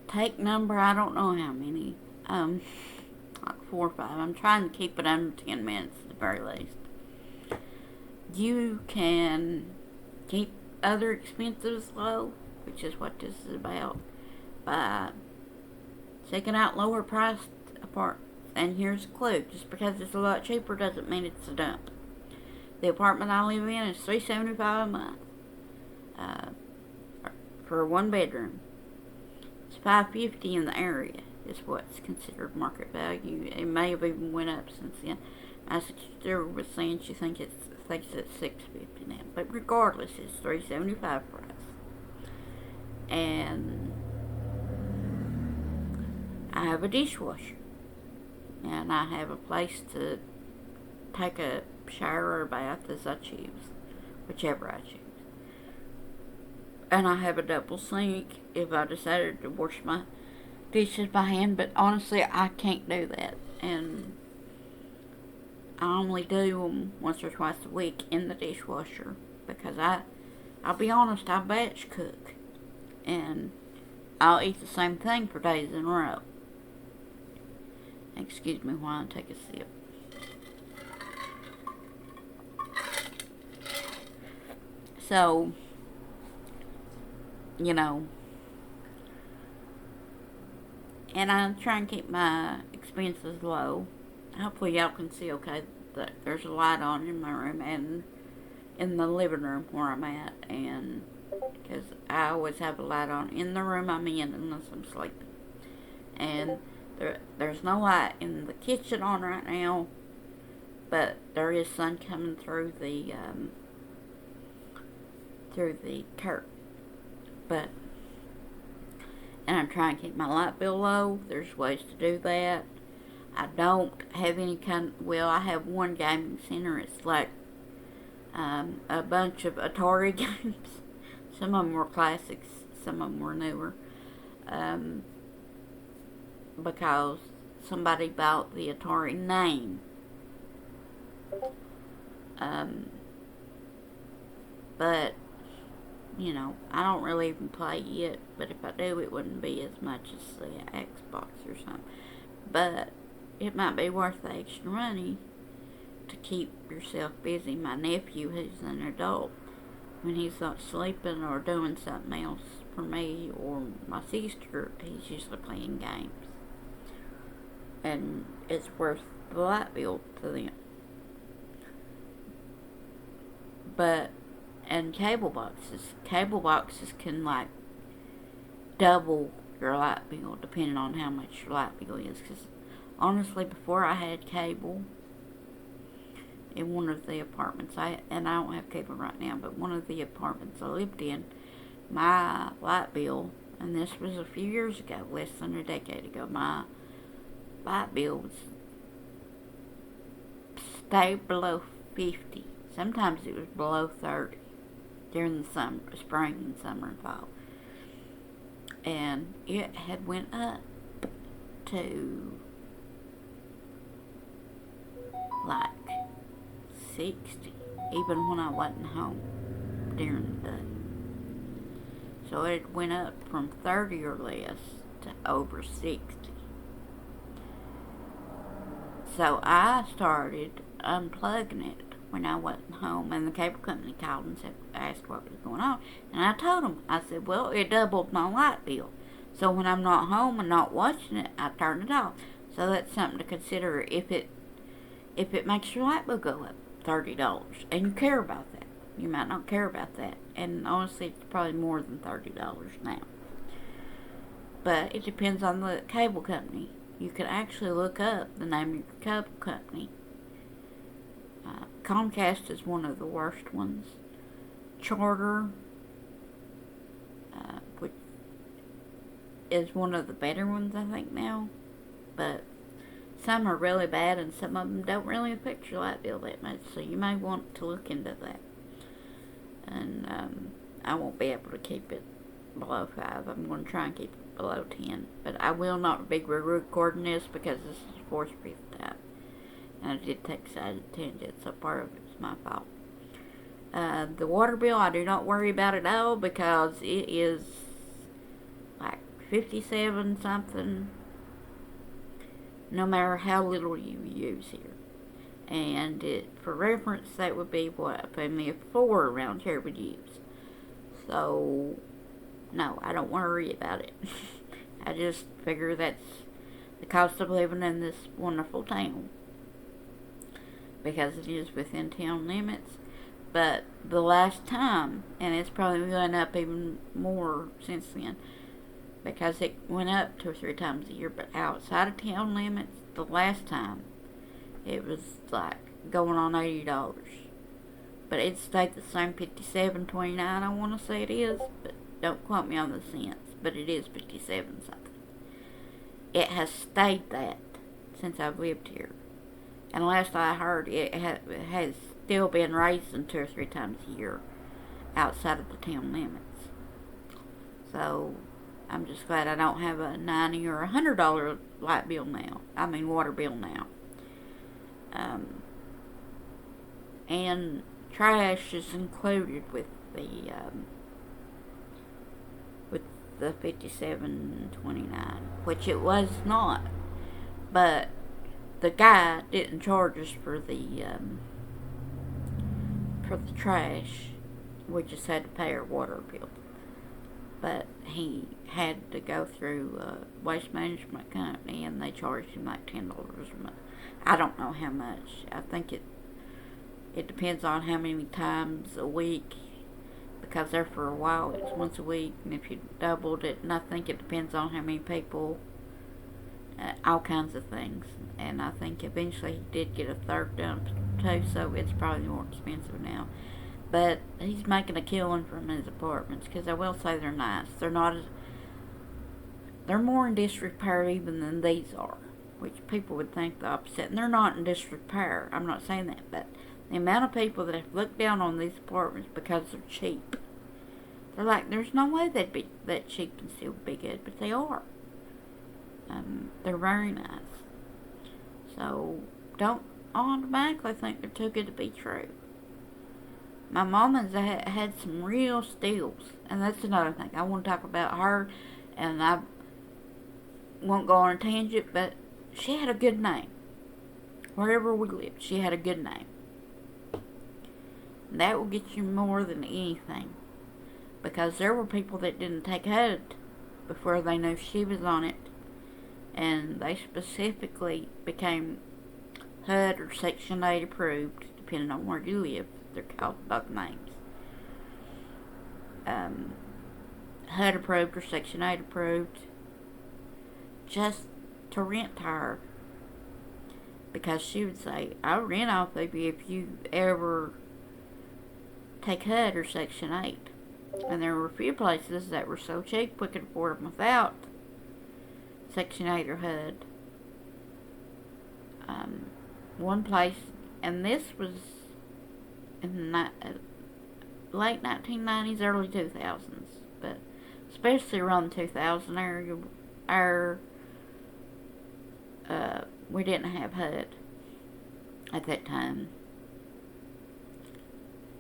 take number, I don't know how many. Like 4 or 5. I'm trying to keep it under 10 minutes at the very least. You can keep other expenses low, which is what this is about, by seeking out lower priced apartments. And here's a clue: just because it's a lot cheaper doesn't mean it's a dump. The apartment I live in is $375 a month uh, for a 1 bedroom. It's $550 in the area is what's considered market value. It may have even went up since then. My sister was saying she thinks it's $650 now, but regardless, it's $375 for us. And I have a dishwasher, and I have a place to take a shower or bath as I choose, whichever I choose. And I have a double sink if I decided to wash my dishes by hand, but honestly, I can't do that. And I only do them once or twice a week in the dishwasher because I'll be honest, I batch cook. And I'll eat the same thing for days in a row. Excuse me while I take a sip. So, you know, and I try and keep my expenses low. Hopefully y'all can see okay that there's a light on in my room and in the living room where I'm at, and because I always have a light on in the room I'm in unless I'm sleeping. And there's no light in the kitchen on right now, but there is sun coming through the curtain. But and I'm trying to keep my light bill low. There's ways to do that. I don't have any kind. Well, I have one gaming center. It's like a bunch of Atari games. Some of them were classics. Some of them were newer. Because somebody bought the Atari name. But you know, I don't really even play it. But if I do, it wouldn't be as much as the Xbox or something. But it might be worth the extra money to keep yourself busy. My nephew, who's an adult, when he's not sleeping or doing something else for me or my sister, he's usually playing games. And it's worth the light bill to them. But, and cable boxes can like double your light bill depending on how much your light bill is. Because honestly, before I had cable in one of the apartments, and I don't have cable right now, but one of the apartments I lived in, my light bill, and this was a few years ago, less than a decade ago, my light bill was stayed below 50. Sometimes it was below 30 during the summer, spring and summer and fall. And it had went up to like 60, even when I wasn't home during the day. So it went up from 30 or less to over 60. So I started unplugging it when I wasn't home, and the cable company called and asked what was going on. And I told them, I said, well, it doubled my light bill. So when I'm not home and not watching it, I turn it off. So that's something to consider if it makes your light bill go up $30, and you care about that. You might not care about that, and honestly, it's probably more than $30 now. But it depends on the cable company. You can actually look up the name of your cable company. Comcast is one of the worst ones. Charter, which is one of the better ones, I think, now. But some are really bad, and some of them don't really affect your light bill that much, so you may want to look into that. And I won't be able to keep it below 5. I'm going to try and keep it below 10. But I will not be recording this because this is the 4th, 5th time. And I did take side tangents, so part of it's my fault. The water bill, I do not worry about it at all because it is like 57 something, no matter how little you use here. And for reference, that would be what a family of 4 around here would use. So, no, I don't worry about it. I just figure that's the cost of living in this wonderful town, because it is within town limits. But the last time, and it's probably gone up even more since then, because it went up 2 or 3 times a year, but outside of town limits, the last time, it was like going on $80. But it stayed the same, $57.29, I want to say it is, but don't quote me on the cents, but it is 57 something. It has stayed that since I've lived here. And last I heard, it has still been raising 2 or 3 times a year outside of the town limits. So I'm just glad I don't have a $90 or $100 light bill now. I mean water bill now. And trash is included with the $57.29, which it was not. But the guy didn't charge us for the trash. We just had to pay our water bill. But he had to go through a waste management company, and they charged him like $10 a month. I don't know how much. I think it depends on how many times a week, because there for a while it's once a week, and if you doubled it, and I think it depends on how many people, all kinds of things. And I think eventually he did get a third dump too, so it's probably more expensive now. But he's making a killing from his apartments, because I will say they're nice. They're more in disrepair even than these are, which people would think the opposite. And they're not in disrepair. I'm not saying that, but the amount of people that have looked down on these apartments because they're cheap. They're like, there's no way they'd be that cheap and still be good, but they are. They're very nice. So don't automatically think they're too good to be true. My mama's had some real steals, and that's another thing. I want to talk about her, and I won't go on a tangent, but she had a good name. Wherever we lived, she had a good name. And that will get you more than anything, because there were people that didn't take HUD before they knew she was on it, and they specifically became HUD or Section 8 approved, depending on where you live. They're called both names. HUD approved or Section 8 approved, just to rent her, because she would say, I'll rent off of you if you ever take HUD or Section 8. And there were a few places that were so cheap we could afford them without Section 8 or HUD. One place, and this was in the late 1990s, early 2000s, but especially around the 2000 area, we didn't have HUD at that time.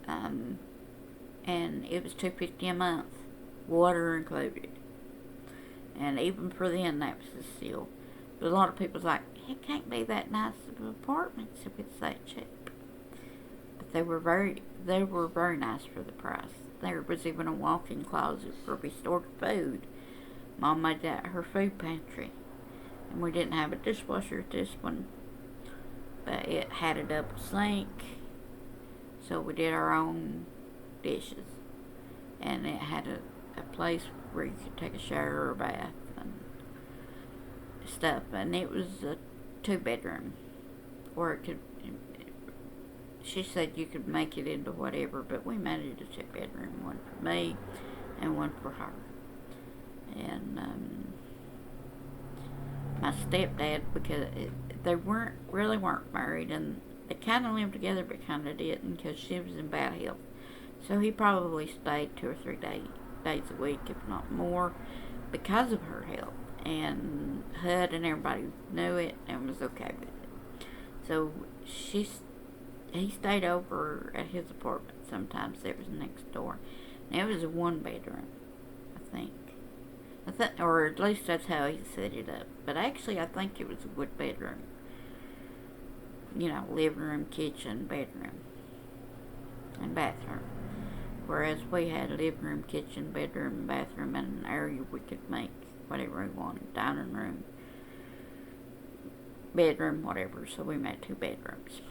And it was $250 a month, water included. And even for then, that was a steal. But a lot of people's like, it can't be that nice of apartments if it's that cheap. But they were very nice for the price. There was even a walk-in closet where we stored food. Mom made that her food pantry. And we didn't have a dishwasher at this one, but it had a double sink, so we did our own dishes. And it had a place where you could take a shower or a bath and stuff. And it was a 2-bedroom, or it could, she said you could make it into whatever, but we made it a 2-bedroom, one for me and one for her. And my stepdad, because they really weren't married, and they kind of lived together but kind of didn't, because she was in bad health. So he probably stayed 2 or 3 days a week, if not more, because of her health. And HUD and everybody knew it and was okay with it. So he stayed over at his apartment sometimes. It was next door. And it was a 1-bedroom, I think. Or at least that's how he set it up. But actually, I think it was a good bedroom. You know, living room, kitchen, bedroom, and bathroom. Whereas we had living room, kitchen, bedroom, bathroom, and an area we could make whatever we wanted. Dining room, bedroom, whatever. So we made 2 bedrooms.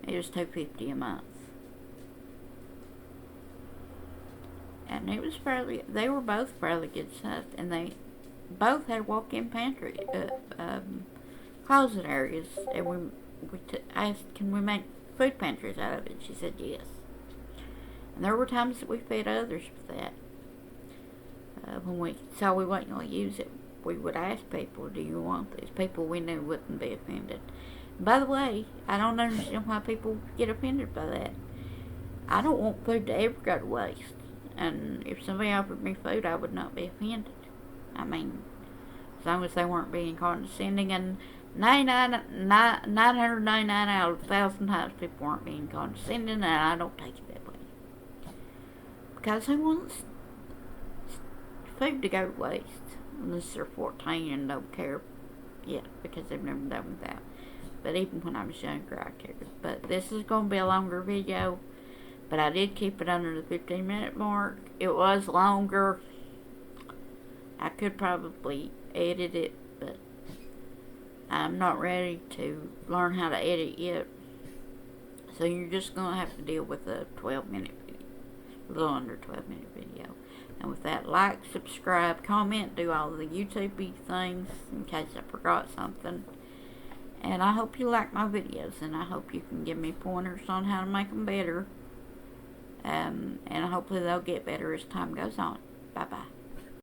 It was $250 a month. And it was they were both fairly good sized, and they both had walk-in pantry, closet areas, and I asked, can we make food pantries out of it? She said yes. And there were times that we fed others with that. When we saw we weren't going to use it, we would ask people, do you want this? People we knew wouldn't be offended. And by the way, I don't understand why people get offended by that. I don't want food to ever go to waste. And if somebody offered me food, I would not be offended. I mean, as long as they weren't being condescending, and 999 out of 1,000 times people weren't being condescending, and I don't take it that way. Because who wants food to go to waste? Unless they're 14 and don't care yet, because they've never done without. But even when I was younger, I cared. But this is going to be a longer video. But I did keep it under the 15-minute mark. It was longer. I could probably edit it, but I'm not ready to learn how to edit yet. So you're just going to have to deal with a 12-minute video. A little under 12-minute video. And with that, like, subscribe, comment, do all the YouTube things in case I forgot something. And I hope you like my videos, and I hope you can give me pointers on how to make them better. And hopefully they'll get better as time goes on. Bye-bye.